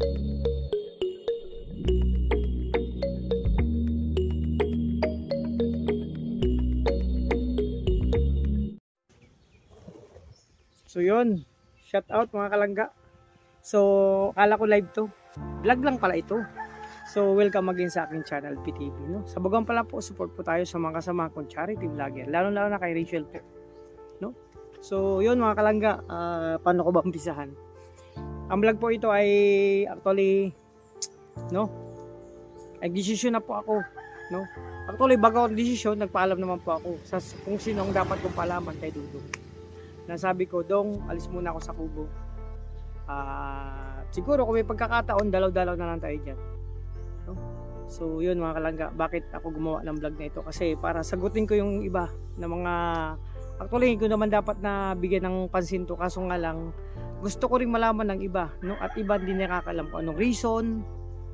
So yun, shout out mga kalangga. So akala ko live to, vlog lang pala ito. So welcome again sa aking channel PTV, no? Sa bagang pala po, support po tayo sa mga kasama kong charity vlogger, lalo na kay Rachel po, no? So yun mga kalangga, paano ko ba umpisahan? Ang vlog po ito ay actually, no, nag-desisyon na po ako, no? Actually bago ako desisyon, nagpaalam naman po ako sa kung sino ang dapat kong paalaman kay Dudong. Nasabi ko, Dong, alis muna ako sa kubo. Siguro kung may pagkakataon, dalaw-dalaw na lang tayo dyan, no? So yun mga kalangga, bakit ako gumawa ng vlog na ito? Kasi para sagutin ko yung iba na mga, actually ko naman dapat na bigyan ng pansin to, kaso nga lang gusto ko rin malaman ng iba, no? At iba hindi nakakalam kung anong reason.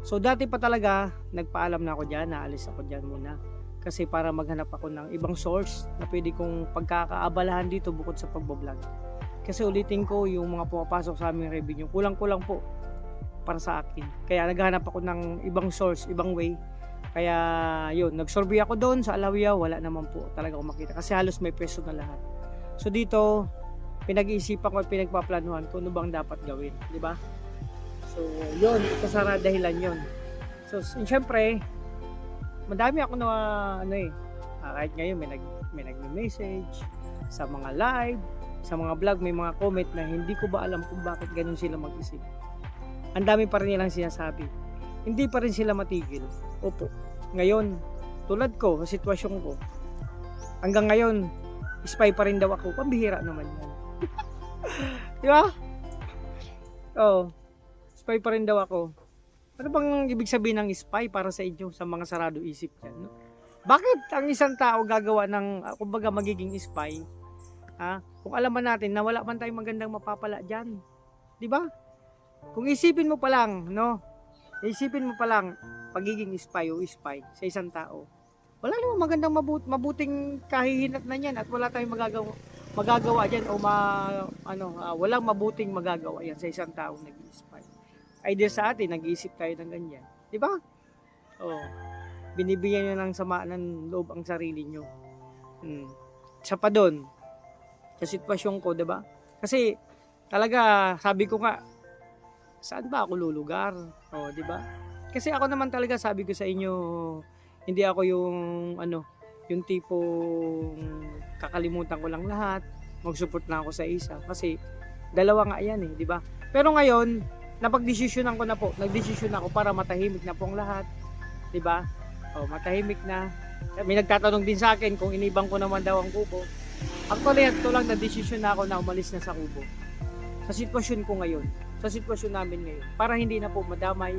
So dati pa talaga nagpaalam na ako dyan, naalis ako dyan muna, kasi para maghanap ako ng ibang source na pwede kong pagkakaabalahan dito bukod sa pagbablog. Kasi ulitin ko, yung mga pumapasok sa aming revenue, kulang-kulang po para sa akin. Kaya naghahanap ako ng ibang source, ibang way. Kaya yun, nagsurvey ako doon sa Alawiaw, wala naman po talaga akong makita. Kasi halos may pwesto na lahat. So dito, pinag-iisipan ko at pinagpaplanuhan kung ano bang dapat gawin, di ba? So yun, kasara dahilan yun. So siyempre, madami ako na kahit ngayon may nagme-message sa mga live, sa mga vlog, may mga comment na hindi ko ba alam kung bakit ganun sila mag-isip. Ang dami pa rin nilang sinasabi. Hindi pa rin sila matigil. Opo. Ngayon, tulad ko, sa sitwasyon ko, hanggang ngayon, spy pa rin daw ako. Pambihira naman yan. Di ba? Oo. Spy pa rin daw ako. Ano bang ibig sabihin ng spy para sa inyo, sa mga sarado isip dyan, no? Bakit ang isang tao gagawa ng, kumbaga magiging spy? Kung alaman natin na wala man tayong magandang mapapala dyan. Di ba? Kung isipin mo pa lang, no? Isipin mo pa lang, pagiging spy o spy sa isang tao. Wala namang magandang mabuting kahihinat na yan, at wala tayong magagawa dyan o walang mabuting magagawa yan sa isang taong nag-spy. Idea sa atin, nag-iisip tayo ng ganyan, di ba? Oh, binibigyan nyo ng sama ng loob ang sarili nyo. Isa pa doon, sa sitwasyon ko, di ba? Kasi talaga, sabi ko nga, saan ba ako lulugar? Oh, di ba? Kasi ako naman talaga, sabi ko sa inyo, hindi ako yung yung tipong kakalimutan ko lang lahat, mag-support lang ako sa isa, kasi dalawa nga yan di ba? Pero ngayon, napagdesisyonan ko na po, nagdesisyon ako para matahimik na po ang lahat, di ba? Oh, matahimik na. May nagtatanong din sa akin kung inibang ko naman daw ang kubo. Actually, ito lang na desisyon na ako na umalis na sa kubo. Sa sitwasyon ko ngayon, sa sitwasyon namin ngayon, para hindi na po madamay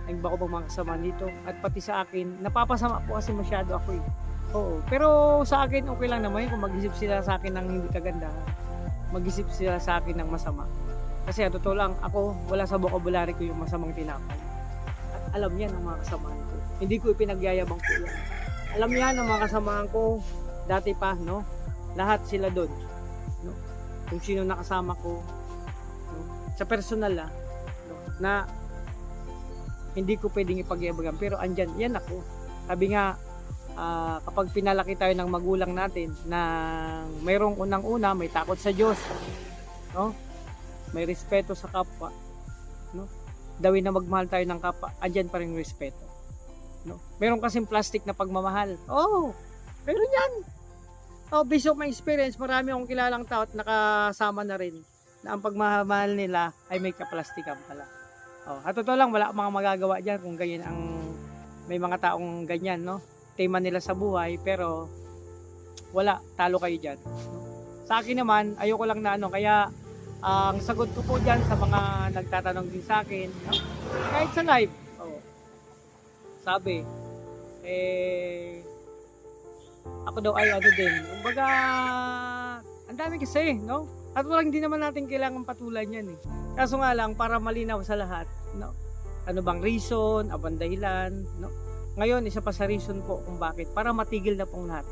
ang iba ko pang mga kasama dito, at pati sa akin, napapasama po kasi masyado ako Oo, pero sa akin okay lang naman kung mag-isip sila sa akin ng hindi kaganda, mag-isip sila sa akin ng masama. Kasi totoo lang, ako, wala sa vocabulary ko yung masamang tinapay. At alam yan ng mga kasamahan ko. Hindi ko ipinagyayabang ko yan. Alam yan ng mga kasamahan ko, dati pa, no? Lahat sila doon, no? Kung sino nakasama ko, no? Sa personal no? Na hindi ko pwedeng ipagyabagan, pero andyan, yan ako. Sabi nga, kapag pinalaki tayo ng magulang natin na mayroong unang-una, may takot sa Diyos, no? May respeto sa kapwa, no? Dawin na magmahal tayo ng kapwa, andyan pa rin respeto, no? Meron kasing plastic na pagmamahal. Meron yan. Based on my experience, marami akong kilalang tao at nakasama na rin na ang pagmamahal nila ay may kaplastikan pala. At totoo lang, wala mga magagawa dyan kung ganyan ang, may mga taong ganyan, no? Tema nila sa buhay, pero wala, talo kayo dyan, no? Sa akin naman, ayoko lang na kaya ang sagot ko po dyan sa mga nagtatanong din sa akin, no? Kahit sa live, sabi, ako daw ay din. Kumbaga, ang dami kasi, no? At walang hindi naman natin kailangan patulan yan Kaso nga lang, para malinaw sa lahat, no? Ano bang reason, abang dahilan, no? Ngayon, isa pa sa reason po kung bakit, para matigil na pong lahat.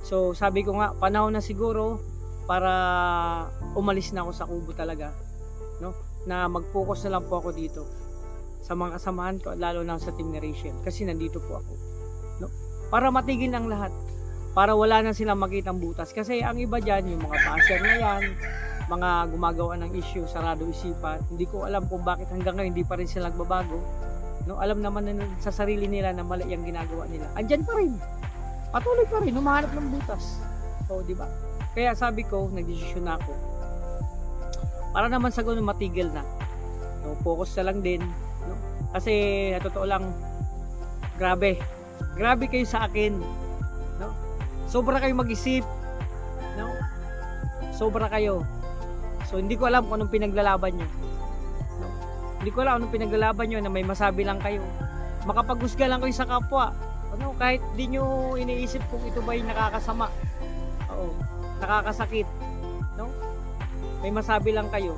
So, sabi ko nga, panahon na siguro para umalis na ako sa kubo talaga, no? Na mag-focus na lang po ako dito. sa mga kasamahan ko, lalo na sa team ni Rachel, kasi nandito po ako, no? Para matigil ang lahat, para wala na silang makitang butas, kasi ang iba dyan, yung mga basher na yan, mga gumagawa ng issue, sarado isipan, hindi ko alam kung bakit hanggang ngayon hindi pa rin sila nagbabago, no? Alam naman na sa sarili nila na mali ang ginagawa nila, andyan pa rin, patuloy pa rin, humahanap ng butas. O, di ba? Kaya sabi ko, nagdesisyon na ako, para naman sa ganun matigil na, no? Focus na lang din, no? Kasi totoo lang, grabe kayo sa akin, no? Sobra kayo mag-isip, no? Sobra kayo. So hindi ko alam kung anong pinaglalaban nyo, no? Hindi ko alam anong pinaglalaban nyo na may masabi lang kayo, makapaghusga lang kayo sa kapwa, ano, kahit di nyo iniisip kung ito ba'y nakakasama, oo, nakakasakit, no? May masabi lang kayo.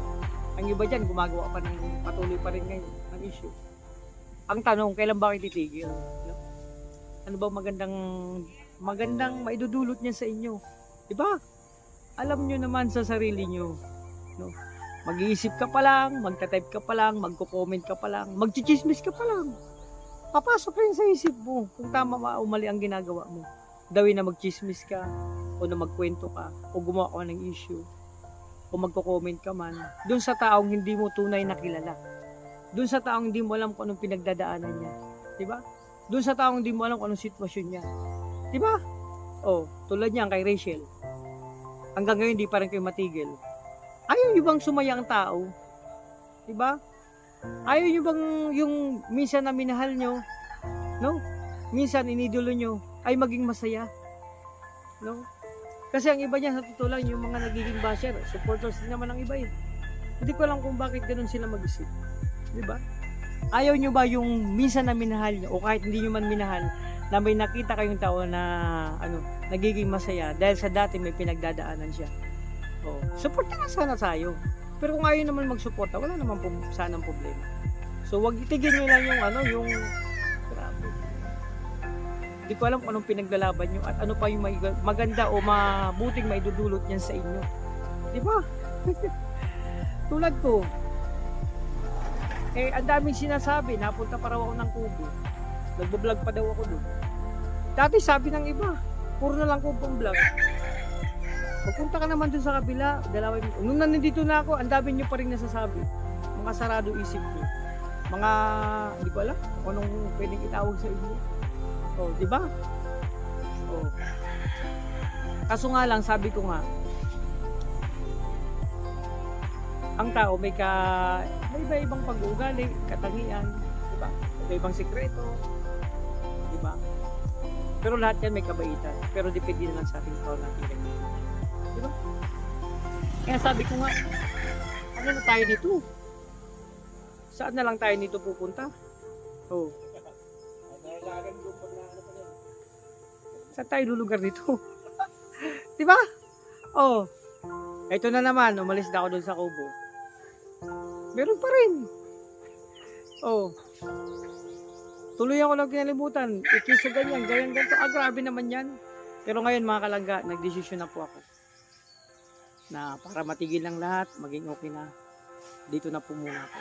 Ang iba dyan, gumagawa pa ng patuloy pa rin ngayon ng issue. Ang tanong, kailan ba kayo titigil? No? Ano ba magandang maidudulot niya sa inyo? Diba? Alam nyo naman sa sarili nyo. No? Mag-iisip ka pa lang, magta-type ka pa lang, magko-comment ka pa lang, magchichismis ka pa lang. Papasok rin sa isip mo kung tama o mali ang ginagawa mo. Dawin na magchismis ka, o na magkwento ka, o gumawa ka ng issue, o magko-comment ka man, dun sa taong hindi mo tunay na kilala. Dun sa taong hindi mo alam kung anong pinagdadaanan niya. Diba? Dun sa taong hindi mo alam kung anong sitwasyon niya. Diba? Oh, tulad niyan kay Rachel. Hanggang ngayon hindi pa rin kayo matigil. Ayaw nyo bang sumaya ang tao? Diba? Ayaw nyo bang yung minsan na minahal nyo, no? Minsan inidolo nyo ay maging masaya, no? Kasi ang iba niya sa totoo lang, yung mga nagiging basher, supporters din naman ang iba eh. Hindi ko alam kung bakit ganun sila mag-isip. Diba? Ayaw nyo ba yung minsan na minahal nyo, o kahit hindi nyo man minahal, na may nakita kayong tao na nagiging masaya dahil sa dati may pinagdadaanan siya. Oh, support na sana tayo. Pero kung ayaw naman magsuporta, wala naman sanang problema. So wag itigil nyo lang yung grabe. Hindi ko alam kung anong pinaglalaban nyo at ano pa yung maganda o mabuting maidudulot niyan sa inyo. Di ba? Tulad ko, ang daming sinasabi, napunta pa raw ako ng Kubo. Nagbablog pa daw ako doon. Dati sabi ng iba, puro na lang Kubong vlog. Magpunta ka naman doon sa kabila, nung nandito na ako, ang dami nyo pa rin nasasabi. Mga sarado isip nyo. Mga, hindi ko alam kung anong pwedeng itawag sa inyo. Oh, di ba? Oh. Kaso nga lang, sabi ko nga, ang tao may iba-ibang pag-uugali, katangian, di ba? Iba-ibang sikreto, di ba? Pero lahat yan may kabaitan. Pero depende na lang sa ating tao natin ganyan. Di ba? Kaya sabi ko nga, ano na tayo dito? Saan na lang tayo dito pupunta? Oh. Saan tayo lulugar dito? Di ba? Oh. Ito na naman, umalis na ako doon sa Kubo. Meron pa rin. Oh. Tuloy ako lang kinalimutan. Ikiso ganyan, ganito. Grabe naman yan. Pero ngayon mga kalangga, nagdesisyon na po ako. Na para matigil ng lahat, maging okay na. Dito na po muna ako.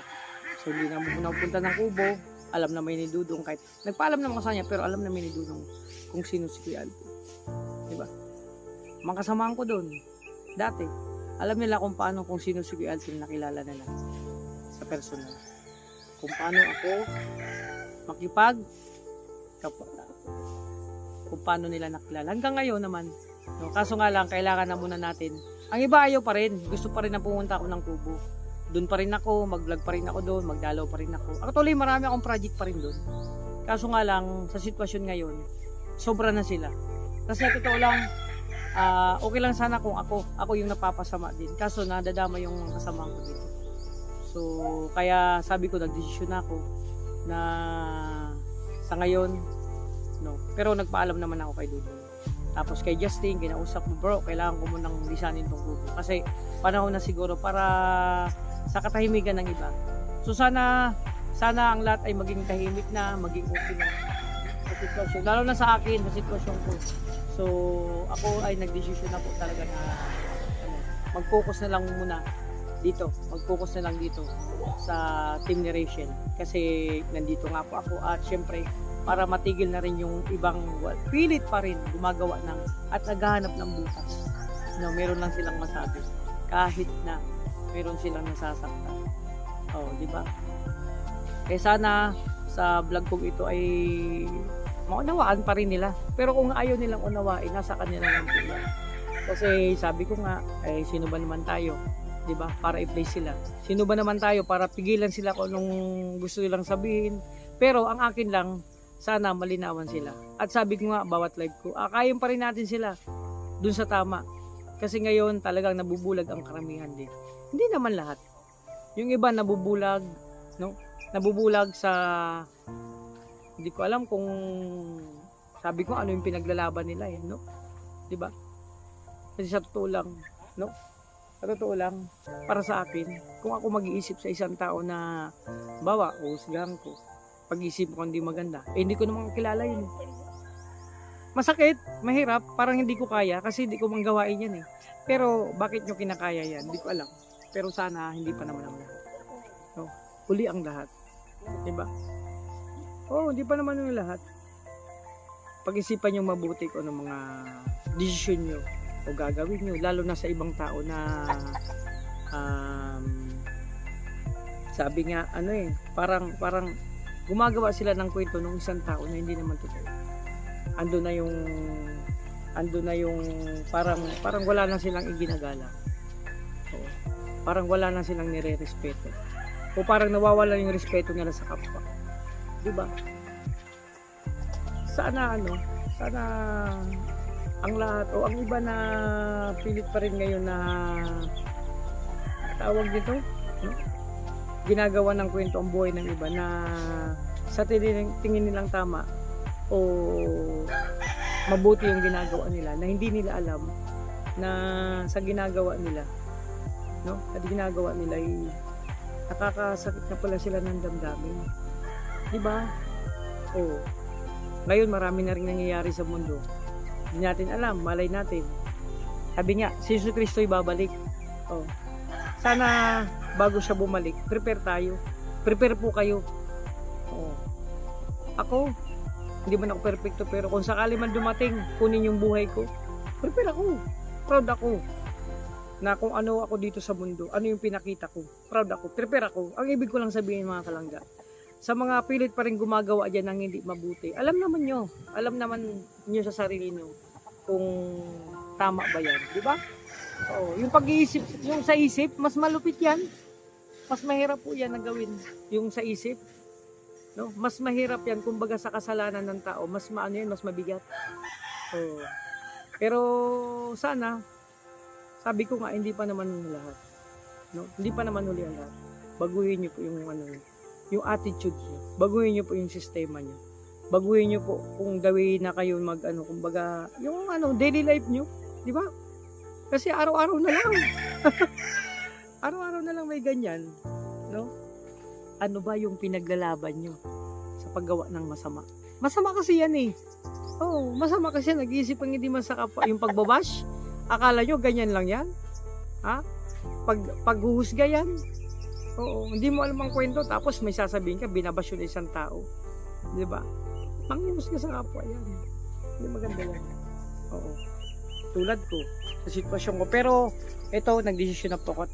So hindi na muna punta ng Kubo. Alam na may ni Dudong, kahit nagpaalam naman ko sa kanya, pero alam na may ni Dudong kung sino si Kuya Alvin. Diba? Mga kasamahan ko doon, dati, alam nila kung paano, kung sino si Kuya Alvin, nakilala nila sa personal. Kung paano ako kung paano nila nakilala. Hanggang ngayon naman, no? Kaso nga lang, kailangan na muna natin. Ang iba ayaw pa rin, gusto pa rin na pumunta ako ng Kubo. Doon pa rin ako, mag-vlog pa rin ako doon, magdalaw pa rin ako. Actually, marami akong project pa rin doon. Kaso nga lang, sa sitwasyon ngayon, sobra na sila. Kasi totoo lang, okay lang sana kung ako yung napapasama din. Kaso nadadama yung kasama ko dito. So, kaya sabi ko, nagdesisyon na ako na sa ngayon, no. Pero nagpaalam naman ako kay Dudong. Tapos kay Justin, kinausap mo, bro, kailangan ko munang lisanin tong Kubo. Kasi panahon na siguro para sa katahimikan ng iba. So sana ang lahat ay maging tahimik na, maging okay na sa sitwasyon. Lalo na sa akin, sa sitwasyon ko. So ako ay nagdesisyon na po talaga na mag-focus na lang muna dito, mag-focus na lang dito sa team ni Rachel. Kasi nandito nga po ako at syempre para matigil na rin yung ibang pilit pa rin gumagawa ng at naghahanap ng butas. No, meron lang silang masabi kahit na meron silang nasasaktan. Oh, di ba? Kaya sana sa vlog kong ito ay maunawaan pa rin nila. Pero kung ayaw nilang unawain, nasa kanila lang po yan. Kasi sabi ko nga, ay sino ba naman tayo? 'Di ba? Para i-play sila. Sino ba naman tayo para pigilan sila kung anong gusto nilang sabihin? Pero ang akin lang, sana malinawan sila. At sabi ko nga bawat live ko, kayan pa rin natin sila dun sa tama. Kasi ngayon talagang nabubulag ang karamihan din. Hindi naman lahat. Yung iba nabubulag, no? Nabubulag sa hindi ko alam kung sabi ko ano yung pinaglalaban nila no? 'Di ba? Kasi sa totoo lang, no? Sa totoo lang, para sa akin, kung ako mag-iisip sa isang tao na bawa, husgahan ko, pag-iisip ko hindi maganda, hindi ko naman kilala yun. Masakit, mahirap, parang hindi ko kaya kasi hindi ko manggawain yan Pero bakit nyo kinakaya yan? Hindi ko alam. Pero sana hindi pa naman ang lahat. No? Huli ang lahat. Diba? Hindi pa naman ang lahat. Pag-isipan nyo mabuti kung ano mga desisyon nyo o gagawin nyo, lalo na sa ibang tao na sabi nga parang gumagawa sila ng kwento ng isang tao na hindi naman totoo. Ando na yung parang wala na silang iginagala. Parang wala na silang nire-respeto. O parang nawawala yung respeto nila sa kapwa. 'Di ba? Sana ang lahat o ang iba na pilit pa rin ngayon na tawag dito, no? Ginagawa ng kwento ang buhay ng iba na sa tingin nilang tama o mabuti yung ginagawa nila na hindi nila alam na sa ginagawa nila, no? At ginagawa nila ay nakakasakit na pala sila ng damdamin. 'Di ba? Ngayon marami na rin nangyayari sa mundo. Hindi natin alam, malay natin. Sabi nga, si Jesus Kristo'y babalik. Sana bago siya bumalik, prepare tayo. Prepare po kayo. Ako, hindi man ako perfecto, pero kung sakali man dumating, kunin yung buhay ko, prepare ako. Proud ako. Na kung ano ako dito sa mundo, ano yung pinakita ko. Proud ako, prepare ako. Ang ibig ko lang sabihin mga kalangga, sa mga pilit pa rin gumagawa dyan ng hindi mabuti, alam naman nyo sa sarili nyo kung tama ba yan, di ba? Yung pag-iisip, yung sa isip, mas malupit yan. Mas mahirap po yan na gawin, yung sa isip. No? Mas mahirap yan, kumbaga sa kasalanan ng tao, mas mas mabigat. Pero sana, sabi ko nga, hindi pa naman lahat. No? Hindi pa naman huli ang lahat. Baguhin nyo po yung attitude nyo. Baguhin nyo po yung sistema nyo. Baguhin nyo po kung gawin na kayo kumbaga, yung daily life nyo. Di ba? Kasi araw-araw na lang. Araw-araw na lang may ganyan. No? Ano ba yung pinaglalaban nyo sa paggawa ng masama? Masama kasi yan masama kasi nag-iisip ang hindi masaka pa. Yung pagbabash, akala nyo ganyan lang yan? Ha? Paghuhusga yan? Hindi mo alam ang kwento tapos may sasabihin ka binabash yung isang tao. 'Di ba? Manghihusga sa kapwa yan. Hindi maganda yan. Tulad ko sa sitwasyon ko, pero ito nagdesisyon na po ako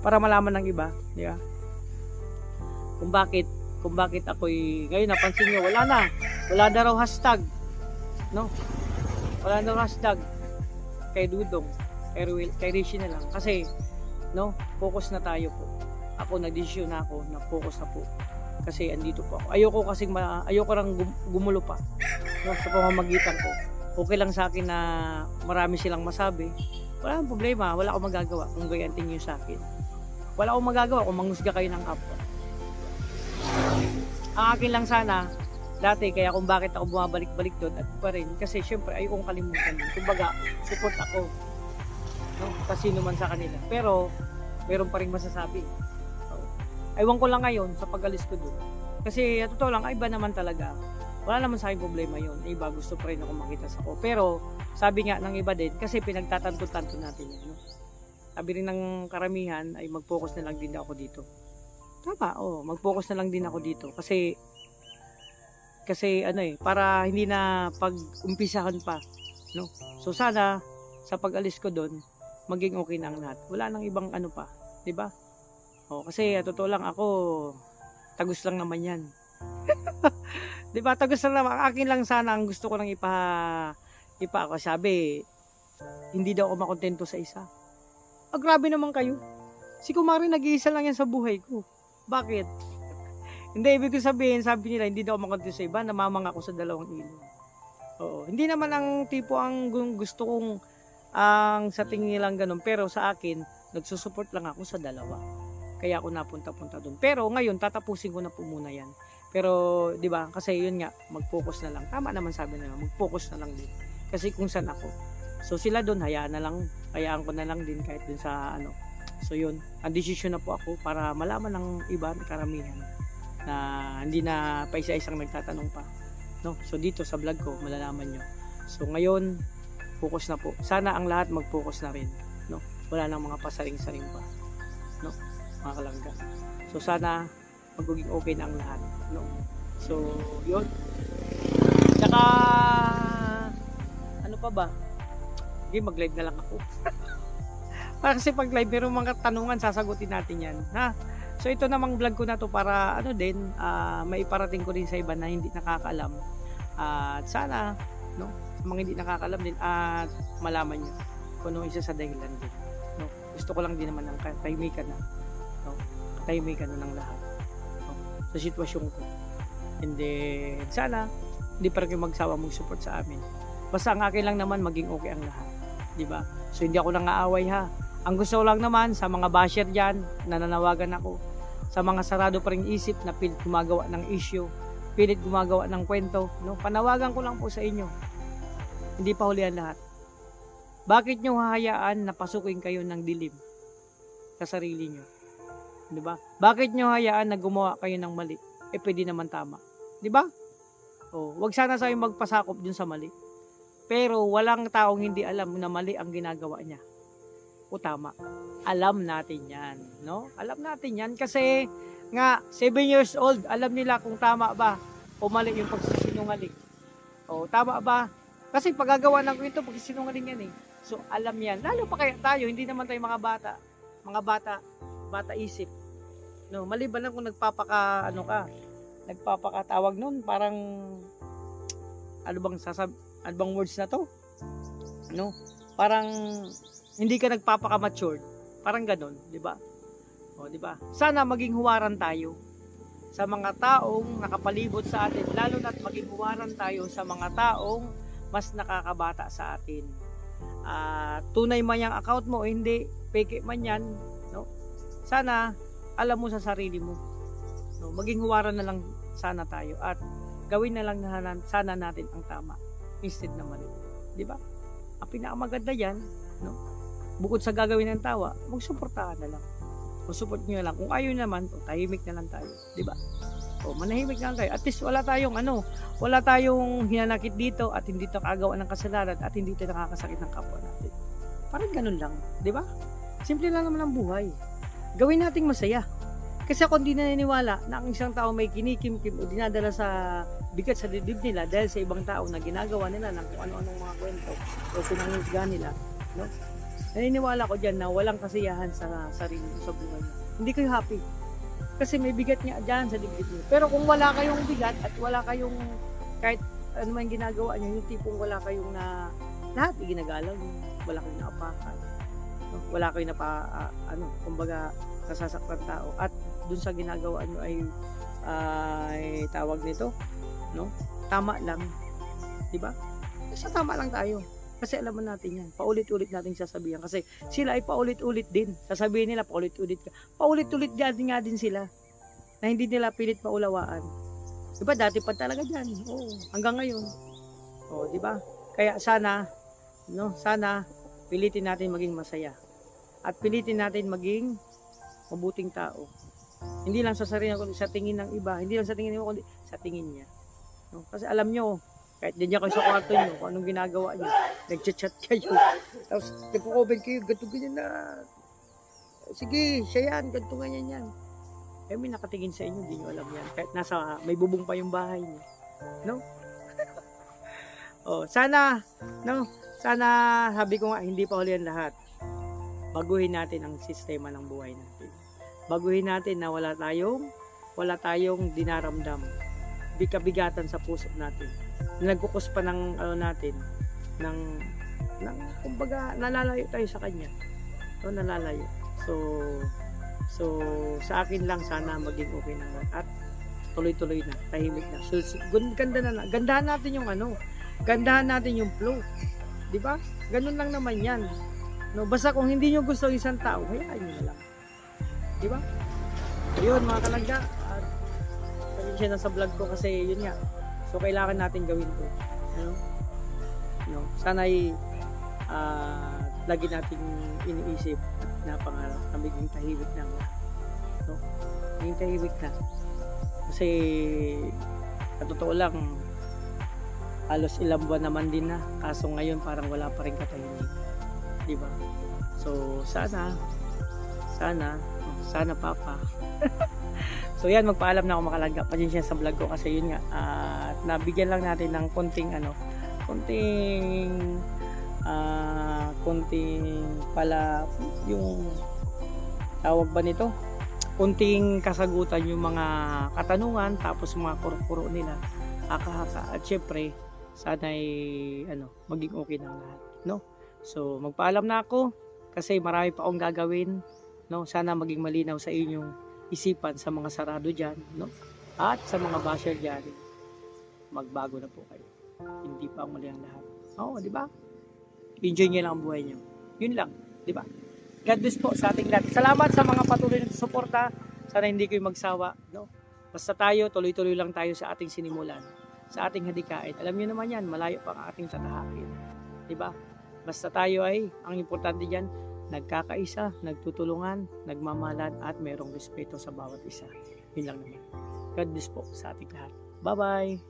para malaman ng iba, di ba? Kung bakit ako'y ngayon napansin niyo wala na raw hashtag, no? Wala na raw hashtag kay Dudong, kay Rishi na lang kasi no, focus na tayo po. Ako nagdesisyon na ako na focus na po. Kasi andito po ako. Ayoko lang gumulo pa. No, sa pamamagitan ko. Okay lang sa akin na marami silang masabi. Wala akong problema, wala akong magagawa kung gayantin niyo sa akin. Wala akong magagawa kung manghusga kayo ng kapwa. Ang akin lang sana, dati kaya kung bakit ako bumabalik-balik doon at pa rin, kasi syempre ayokong kalimutan din. Kumbaga, support ako. No? Kasino man sa kanila. Pero, meron pa rin masasabi. Ewan ko lang ngayon sa pag-alis ko doon. Kasi, totoo lang, iba naman talaga. Wala naman sa akin problema yun. Iba, gusto pa rin ako makita sa ko. Pero, sabi nga ng iba din, kasi pinagtatanto-tanto natin yan. No? sabi rin ng karamihan ay mag-focus na lang din ako dito. Tama, mag-focus na lang din ako dito kasi ano para hindi na pag-umpisahan pa, no? So sana sa pag-alis ko doon, maging okay na ang lahat. Wala nang ibang ano pa, 'di ba? Kasi totoo lang ako, tagos lang naman 'yan. 'Di ba? Tagos lang naman. Ang akin lang sana ang gusto ko lang ako sabi, hindi daw ako makontento sa isa. Grabe naman kayo. Si Kumari nag-iisa lang yan sa buhay ko. Bakit? Hindi, ibig ko sabihin, sabi nila, hindi daw ako makontento sa iba, namamanga ako sa dalawang ilog. Hindi naman ang tipo ang gusto kong ang sa tingin nilang ganun. Pero sa akin, nagsusupport lang ako sa dalawa. Kaya ako napunta-punta doon. Pero ngayon, tatapusin ko na po muna yan. Pero, di ba, kasi yun nga, mag-focus na lang. Tama naman sabi nila, mag-focus na lang din. Kasi kung saan ako. So sila doon, hayaan ko na lang din kahit dun sa ano. So yun, ang desisyon na po ako para malaman ng iba, karamihan, na hindi na pa isa-isang nagtatanong pa. No? So dito sa vlog ko, malalaman nyo. So ngayon, focus na po. Sana ang lahat mag-focus na rin. No? Wala nang mga pasaring-saring pa. No? Mga kalangga. So sana, magiging okay na ang lahat. No? So, yun. Tsaka, ano pa ba? Sige, mag-live na lang ako. Para kasi pag live, meron mga tanungan, sasagutin natin yan. Ha? So, ito namang vlog ko na to para, ano din, maiparating ko din sa iba na hindi nakakaalam. At sana, no, sa mga hindi nakakaalam din, at malaman nyo kung ano isa sa dahilan din. No? Gusto ko lang din naman ng katahimikan na. No? Katahimikan na ng lahat. No? Sa sitwasyon ko. And then, sana, hindi pa rin kayo magsawa mag-support sa amin. Basta ang akin lang naman, maging okay ang lahat. Diba? So, hindi ako nang aaway ha. Ang gusto ko lang naman, sa mga basher dyan, nananawagan ako. Sa mga sarado pa rin isip na pilit gumagawa ng issue, pilit gumagawa ng kwento, no? Panawagan ko lang po sa inyo. Hindi pa huli ang lahat. Bakit nyo hahayaan na pasukin kayo ng dilim sa sarili nyo? Diba? Bakit nyo hayaan na gumawa kayo ng mali? Pwede naman tama. Diba? Wag sana sa'yo magpasakop dun sa mali. Pero walang taong hindi alam na mali ang ginagawa niya. O tama. Alam natin yan. No? Alam natin yan kasi nga 7 years old, alam nila kung tama ba o mali yung pagsisinungaling. Tama ba? Kasi paggagawa ng kwento, pagsisinungaling yan eh. So alam yan. Lalo pa kaya tayo, hindi naman tayo mga bata. Mga bata isip. No, maliban lang kung nagpapakatawag nun, parang ano bang words na to? No? Parang hindi ka nagpapaka-matured. Parang ganoon, 'di ba? 'Di ba? Sana maging huwaran tayo sa mga taong nakapalibot sa atin, lalo na't maging huwaran tayo sa mga taong mas nakakabata sa atin. Tunay man yung account mo o hindi, peke man yan, no? Sana alam mo sa sarili mo. No, maging huwaran na lang sana tayo at gawin na lang sana natin ang tama instead na mali. 'Di ba? Ang pinakamaganda diyan, no? Bukod sa gagawin ng tawa, magsuportahan na lang. O support niyo lang. Kung ayaw naman, tahimik na lang tayo, 'di ba? Manahimik na lang tayo. At least wala tayong hinanakit dito at hindi tayo kagawa ng kasalanan at hindi tayo nakakasakit ng kapwa natin. Parang ganun lang, 'di ba? Simple lang naman ang buhay. Gawin nating masaya. Kasi ako hindi naniniwala na ang isang tao may kinikimkim o dinadala sa bigat sa dibdib nila dahil sa ibang tao na ginagawa nila ng kung ano-anong mga kwento o pinangisga nila. No? Naniniwala ko dyan na walang kasiyahan sa sarili mo sa buhay mo. Hindi kayo happy. Kasi may bigat nga dyan sa dibdib nyo. Pero kung wala kayong bigat at wala kayong kahit ano man ginagawa nyo, yung tipong wala kayong na lahat ginagalaw nyo, wala kayong naapakan. No? Wala kayong kumbaga nasasaktan tao at dun sa ginagawa nyo ay tawag nito, no? Tama lang, 'di ba? Kasi tama lang tayo. Kasi alam natin 'yan. Paulit-ulit nating sasabihan kasi sila ay paulit-ulit din. Sasabihin nila paulit-ulit ka. Paulit-ulit nga din sila na hindi nila pilit maulawaan. 'Di ba? Dati pa talaga diyan. Hanggang ngayon. 'di ba? Kaya sana pilitin natin maging masaya. At pilitin natin maging mabuting tao. Hindi lang sa sarili kundi sa tingin ng iba, hindi lang sa tingin mo kundi sa tingin niya. No? Kasi alam nyo, kahit diyan kayo sa kwarto nyo, kung anong ginagawa nyo, nag-chat kayo, tapos nagko-comment kayo, ganyan na, sige, siya yan, ganito ganyan yan. Eh, may nakatingin sa inyo, hindi nyo alam yan. Kahit nasa, may bubong pa yung bahay niyo. No? Oh, sana, no? Sana, sabi ko nga, hindi pa huli ang lahat. Baguhin natin ang sistema ng buhay natin. Baguhin natin na wala tayong dinaramdam. Bigabigatan sa puso natin. Nagkukus pa ng, natin, ng, kumbaga, nalalayo tayo sa kanya. So, nalalayo. So, sa akin lang sana maging okay na lahat. At tuloy-tuloy na, tahimik na. So, gandahan natin yung gandahan natin yung flow. 'Di ba? Ganun lang naman 'yan. No, basta kung hindi niyo gusto ng isang tao, hayaan niyo na lang. 'Di ba? Ayun mga kalangga, at pasensya na sa vlog ko kasi yun nga. So kailangan natin gawin 'to. No, sana ay lagi nating iniisip na pangarap na maging tahimik na. No? Maging tahimik na. Kasi sa totoo lang, halos ilang buwan naman din na. Kaso ngayon parang wala pa rin katahimik. Diba? So sana papa. So yan, magpaalam na ako makalangga. Pasensya sa vlog ko kasi yun nga. Nabigyan lang natin ng konting pala yung tawag ba nito? Konting kasagutan yung mga katanungan tapos mga kuro-kuro nila. Haka-haka. At syempre, sana ay maging okay na lahat, no? So, magpaalam na ako kasi marami pa akong gagawin, no? Sana maging malinaw sa inyong isipan sa mga sarado diyan, no? At sa mga basher diyan, magbago na po kayo. Hindi pa muli ang lahat. Oo, di ba? Enjoy niyo lang ang buhay niyo. Yun lang, di ba? God bless po sa ating lahat. Salamat sa mga patuloy na suporta. Sana hindi kayo magsawa, no? Basta tayo, tuloy-tuloy lang tayo sa ating sinimulan, sa ating hadikain. Alam niyo naman yan, malayo pa ang ating tatahakin. Diba? Basta tayo ay, ang importante dyan, nagkakaisa, nagtutulungan, nagmamahalan, at merong respeto sa bawat isa. Yun lang naman. God bless po sa ating lahat. Bye-bye!